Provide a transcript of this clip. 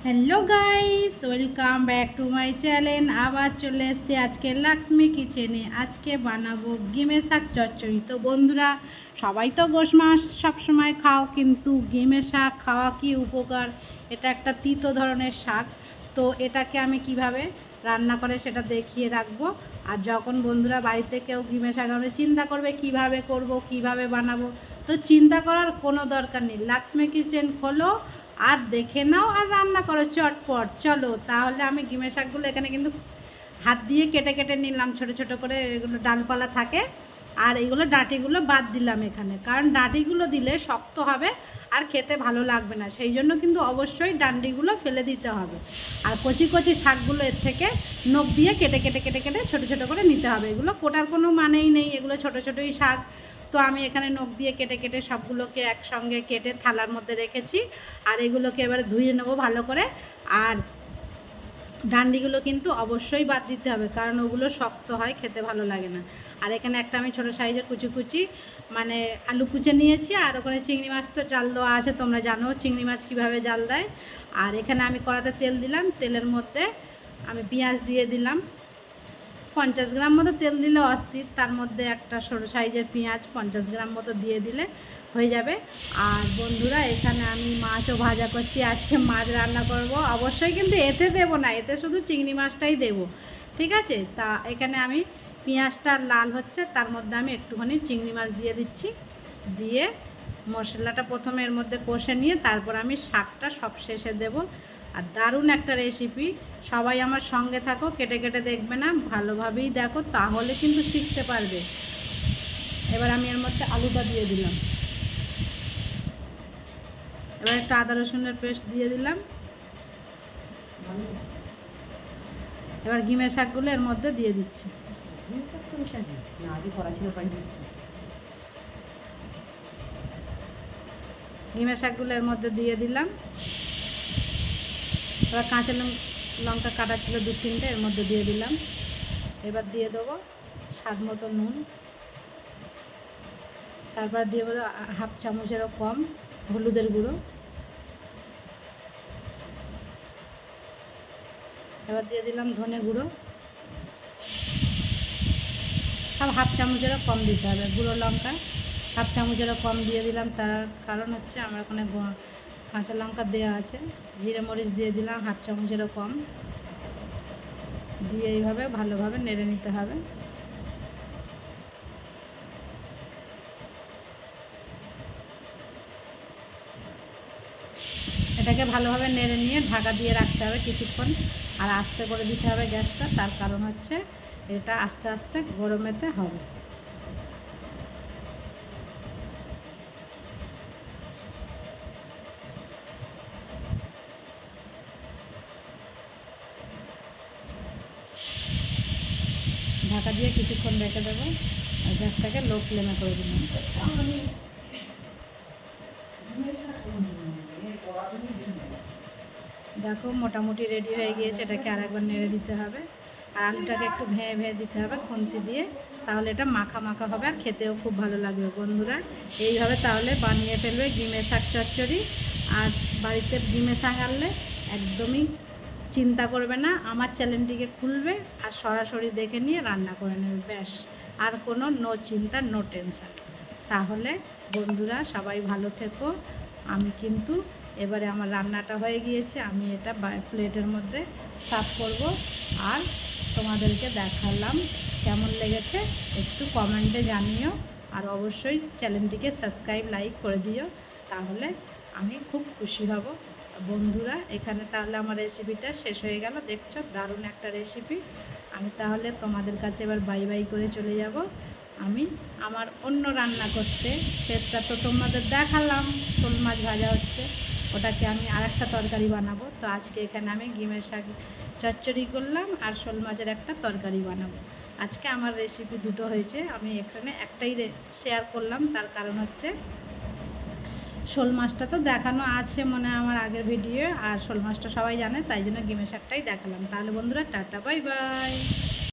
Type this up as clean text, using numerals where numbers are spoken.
Hello guys, welcome back to my channel. আবার চলে এসেছি আজকে লক্ষ্মী কিচেনে। আজকে বানাবো গিমে শাক চচ্চড়ি। তো বন্ধুরা, সবাই তো গোশ মাছ সবসময় খাও, কিন্তু গিমে শাক খাওয়া কি উপকার? এটা একটা তিতো ধরনের শাক। তো এটাকে আমি কিভাবে রান্না করে সেটা দেখিয়ে রাখবো। আর যখন বন্ধুরা বাড়িতে কেউ গিমে শাক আমরা চিন্তা করবে কিভাবে করব, কিভাবে বানাবো, তো চিন্তা করার কোনো দরকার নেই। লক্ষ্মী কিচেন খোলো আর দেখে নাও আর রান্না করো চটপট। চলো তাহলে আমি গিমে শাকগুলো এখানে কিন্তু হাত দিয়ে কেটে কেটে নিলাম ছোট ছোট করে। এগুলো ডালপালা থাকে, আর এইগুলো ডাঁটিগুলো বাদ দিলাম এখানে, কারণ ডাঁটিগুলো দিলে শক্ত হবে আর খেতে ভালো লাগবে না। সেই জন্য কিন্তু অবশ্যই ডান্ডিগুলো ফেলে দিতে হবে। আর কচি কচি শাকগুলো এর থেকে নখ দিয়ে কেটে কেটে কেটে কেটে ছোটো ছোটো করে নিতে হবে। এগুলো কোটার কোনো মানেই নেই, এগুলো ছোটো ছোটোই শাক। তো আমি এখানে নখ দিয়ে কেটে কেটে সবগুলোকে একসঙ্গে কেটে থালার মধ্যে রেখেছি। আর এগুলোকে এবারে ধুয়ে নেবো ভালো করে। আর ডান্ডিগুলো কিন্তু অবশ্যই বাদ দিতে হবে, কারণ ওগুলো শক্ত হয়, খেতে ভালো লাগে না। আর এখানে একটা আমি ছোটো সাইজের কুচি কুচি মানে আলু কুচে নিয়েছি। আর ওখানে চিংড়ি মাছ তো জাল দেওয়া আছে, তোমরা জানো চিংড়ি মাছ কীভাবে জাল দেয়। আর এখানে আমি কড়াতে তেল দিলাম, তেলের মধ্যে আমি পেঁয়াজ দিয়ে দিলাম 50 গ্রাম মতো। তেল দিলে অস্থির, তার মধ্যে একটা ছোটো সাইজের পেঁয়াজ 50 গ্রাম মতো দিয়ে দিলে হয়ে যাবে। আর বন্ধুরা, এখানে আমি মাছও ভাজা করছি। আজকে মাছ রান্না করব, অবশ্যই কিন্তু এতে দেবো না, এতে শুধু চিংড়ি মাছটাই দেব, ঠিক আছে? তা এখানে আমি পেঁয়াজটা লাল হচ্ছে, তার মধ্যে আমি একটুখানি চিংড়ি মাছ দিয়ে দিচ্ছি। দিয়ে মশলাটা প্রথমে এর মধ্যে কষে নিয়ে তারপর আমি শাকটা সব শেষে দেব। আর দারুণ একটা রেসিপি, সবাই আমার সঙ্গে থাকো, কেটে কেটে দেখবে না, ভালোভাবেই দেখো, তাহলে কিন্তু শিখতে পারবে। এবার আমি এর মধ্যে আলুটা দিয়ে দিলাম। এবার একটা আদা রসুনের পেস্ট দিয়ে দিলাম। এবার গিমের শাকগুলো এর মধ্যে দিয়ে দিচ্ছি। গিমের শাকগুলো এর মধ্যে দিয়ে দিলাম। এবার কাঁচা লঙ্কা কাটা ছিল 2-3টে, এর মধ্যে দিয়ে দিলাম। এবার দিয়ে দেবো স্বাদ মতো নুন। তারপর দিয়ে দেবো হাফ চামচেরও কম হলুদের গুঁড়ো। এবার দিয়ে দিলাম ধনে গুঁড়ো, সব হাফ চামচেরও কম দিতে হবে। গুঁড়ো লঙ্কা হাফ চামচেরও কম দিয়ে দিলাম, তার কারণ হচ্ছে আমার ওখানে কাঁচা লঙ্কা দেওয়া আছে। জিরে মরিচ দিয়ে দিলাম হাফ চামচেরও কম, দিয়ে এইভাবে ভালোভাবে নেড়ে নিতে হবে। এটাকে ভালোভাবে নেড়ে নিয়ে ঢাকা দিয়ে রাখতে হবে কিছুক্ষণ। আর আস্তে করে দিতে হবে গ্যাসটা, তার কারণ হচ্ছে এটা আস্তে আস্তে গরমেতে হবে। ঢাকা দিয়ে কিছুক্ষণ রেখে দেবো আর গ্যাসটাকে লো ফ্লেমে করে দিলাম। দেখো মোটামুটি রেডি হয়ে গিয়েছে, এটাকে আরেকবার নেড়ে দিতে হবে। আর আলুটাকে একটু ভেঙে ভেঙে দিতে হবে খুন্তি দিয়ে, তাহলে এটা মাখা মাখা হবে আর খেতেও খুব ভালো লাগবে। বন্ধুরা, এইভাবে তাহলে বানিয়ে ফেলবে গিমের শাক চচ্চড়ি। আর বাড়িতে গিমের শাক আনলে একদমই চিন্তা করবে না, আমার চ্যানেলটিকে খুলবে আর সরাসরি দেখে নিয়ে রান্না করে নেবে, ব্যাস। আর কোনো নো চিন্তা, নো টেনশান। তাহলে বন্ধুরা, সবাই ভালো থেকো। আমি কিন্তু এবারে আমার রান্নাটা হয়ে গিয়েছে, আমি এটা প্লেটের মধ্যে সার্ভ করব। আর তোমাদেরকে দেখালাম কেমন লেগেছে একটু কমেন্টে জানিও। আর অবশ্যই চ্যানেলটিকে সাবস্ক্রাইব লাইক করে দিও, তাহলে আমি খুব খুশি হব। বন্ধুরা, এখানে তাহলে আমার রেসিপিটা শেষ হয়ে গেল। দেখছো দারুণ একটা রেসিপি। আমি তাহলে তোমাদের কাছে এবার বাই বাই করে চলে যাব। আমি আমার অন্য রান্না করতে, সেটা তো তোমাদের দেখালাম, শোল মাছ ভাজা হচ্ছে, ওটাকে আমি আরেকটা তরকারি বানাবো। তো আজকে এখানে আমি গিমের শাক চচ্চড়ি করলাম আর শোল মাছের একটা তরকারি বানাবো। আজকে আমার রেসিপি দুটো হয়েছে, আমি এখানে একটাই শেয়ার করলাম, তার কারণ হচ্ছে শোল মাছটা তো দেখানো আছে মনে হয় আমার আগের ভিডিও, আর শোল মাছটা সবাই জানে, তাই জন্য গিমের শাকটাই দেখালাম। তাহলে বন্ধুরা, টাটা, বাই বাই।